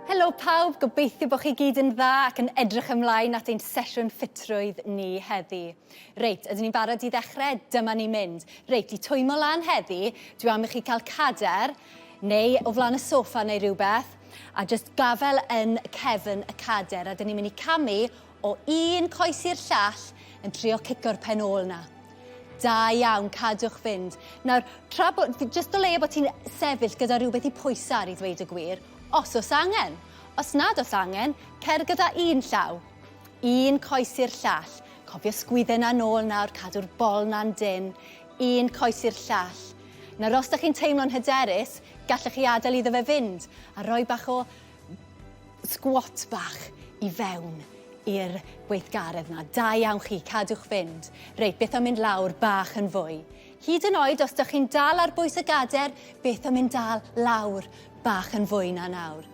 Helo pawb, gobeithio bod chi gyd yn dda ac yn edrych ymlaen at ein sesiwn ffitrwydd ni heddi. Reit, ydyn ni'n barod i ddechrau? Dyma ni'n mynd. Reit, i twymo lan heddi, dwi am i chi cael cader, neu o flaen y soffa neu rhywbeth, a just gafel yn cefn y cader. A dyn ni'n mynd i camu o un coes i'r llall yn trio cico'r pen ôl na. Da iawn, cadwch fynd. Nawr, just o leia bod ti'n sefyll gyda rhywbeth i pwysau i ddweud y gwir, os oes angen. Os nad oes angen, cer gyda un llaw. Un coes i'r llall. Cofio sgwydden na nôl nawr, cadw'r bol na'n dyn. Un coes i'r llall. Nawr, os ydych chi'n teimlo'n hyderus, gallech chi adael iddo fe fynd a rhoi bach o sgwot bach i fewn i'r gweithgaredd na. Da iawn chi, cadwch fynd. Reit, beth am mynd lawr bach yn fwy. Hyd yn oed, os ydych chi'n dal ar bwys y gader, beth am mynd dal lawr bach yn fwy na nawr.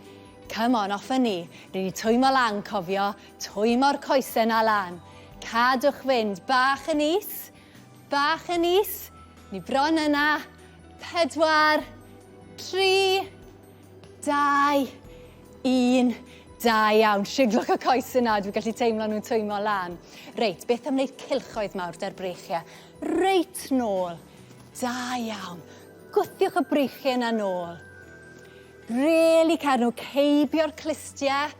Come on, off yn ni. Rydyn ni twymo lan, cofio. Twymo'r coesau na lan. Cadwch fynd, bach yn is. Bach yn is. Ni bron yna. 4, 3, 2, 1. Da iawn, siglwch y coes yna, dwi'n gallu teimlo nhw'n twymo lan. Reit, beth am wneud cylchoedd mawr da'r breichiau? Reit nôl. Da iawn. Gwthiwch y breichiau yna nôl. Really cer nhw ceibio'r clistiau.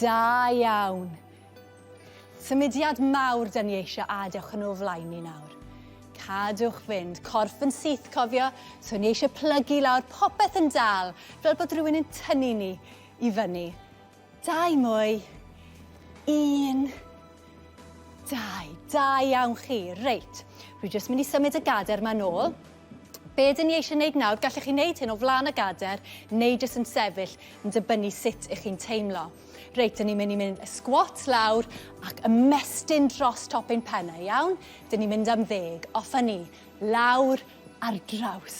Da iawn. Symudiad mawr dyn ni eisiau adewch yn o flaen ni nawr. Cadwch fynd. Corff yn syth, cofio. So ni eisiau plygu lawr, popeth yn dal, fel bod rhywun yn tynnu ni i fyny. 2 mwy. 1. 2. Da iawn chi. Reit. Rwy jyst mynd i symud y gader ma nôl. Be dyn ni eisiau gwneud nawr, gallech chi wneud hyn o flaen y gader, neu jyst yn sefyll yn dibynnu sut ych chi'n teimlo. Reit, dyn ni'n mynd i mynd y sgwot lawr ac ymestyn dros topyn pennau, iawn? Dyn ni'n mynd am 10, off a ni. Lawr ar draws.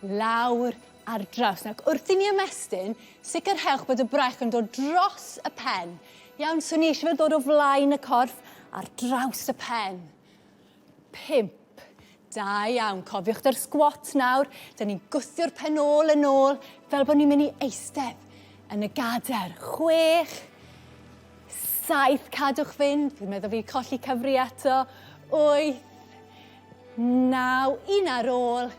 Lawr ar draws. Ac wrth i ni ymestyn, sicrhewch bod y braich yn dod dros y pen. Iawn, so ni eisiau fel dod o flaen y corff ar draws y pen. 5. Da iawn, cofiwch dy'r sgwot nawr. Dyn ni'n gwthio'r pen ôl yn ôl, fel bod ni'n mynd i eistedd yn y gader. 6, 7, cadwch fynd. Fi'n meddwl fi colli cyfri eto. 8, 9, un ar ôl.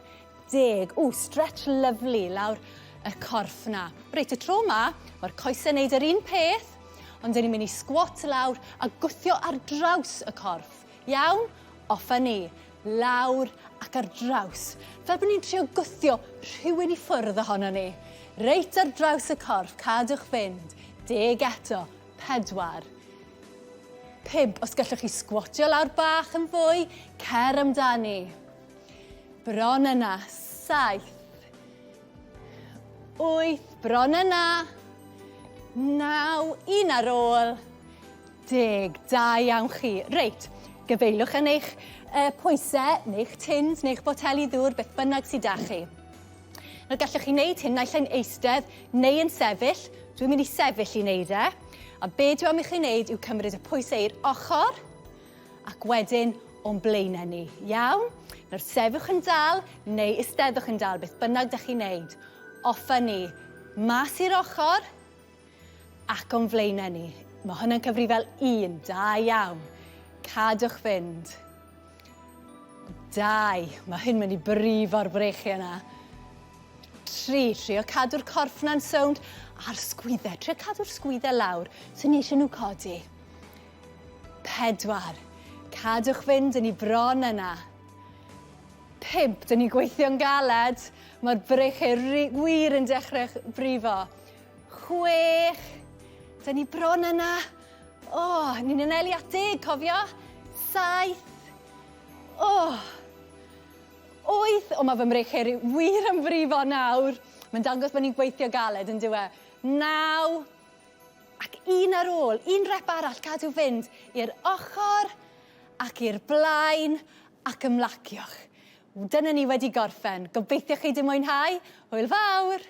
10. Stretch lyflu lawr y corff na. Reit, y tro yma, mae'r coesau'n neud yr un peth, ond dyn ni'n mynd i sgwot lawr a gwthio ar draws y corff. Iawn? Off a ni. Lawr ac ar draws. Fel bod ni'n trio gwthio rhywun i ffwrdd ohono ni. Reit ar draws y corff, cadwch fynd. 10 eto. 4. 5. Os gallwch chi sgwotio lawr bach yn fwy, cer amdani. Bron yna. 7. 8. Bron yna. 9. Un ar ôl. 10. Da iawn chi. Reit, gyfeilwch yn eich pwysau, neu'ch tins, neu'ch boteli ddŵr, beth bynnag sydd â chi. Nawr gallwch chi wneud hyn naill yn eistedd neu yn sefyll. Dwi'n mynd i sefyll i wneud e. A be dwi am i chi wneud yw cymryd y pwysau i'r ochr ac wedyn o'n blaenau ni. Iawn? Nawr sefwch yn dal neu eisteddwch yn dal, beth bynnag da chi'n wneud. Off a ni. Mas i'r ochr ac o'n blaenau ni. Mae hwnna'n cyfri fel 1. Da iawn. Cadwch fynd. 2. Mae hyn mynd i brifo'r breichiau yna. 3. Trio cadw'r corff na'n sownd a'r sgwyddau. Trio cadw'r sgwyddau lawr, so ni eisiau nhw codi. 4. Cadwch fynd, dyn ni bron yna. 5. Dyn ni gweithio'n galed. Mae'r breichiau wir yn dechrau brifo. 6. Dyn ni bron yna. Ni'n anelu at 10, cofio? 7. 8. Mae fy mreichiau wir yn brifo nawr. Mae'n dangos bod ni'n gweithio galed yn dywe. 9. Ac un ar ôl, un rep arall, cadw fynd i'r ochr ac i'r blaen ac ymlaciwch. Dyna ni wedi gorffen. Gobeithio chi di mwynhau. Hwyl fawr!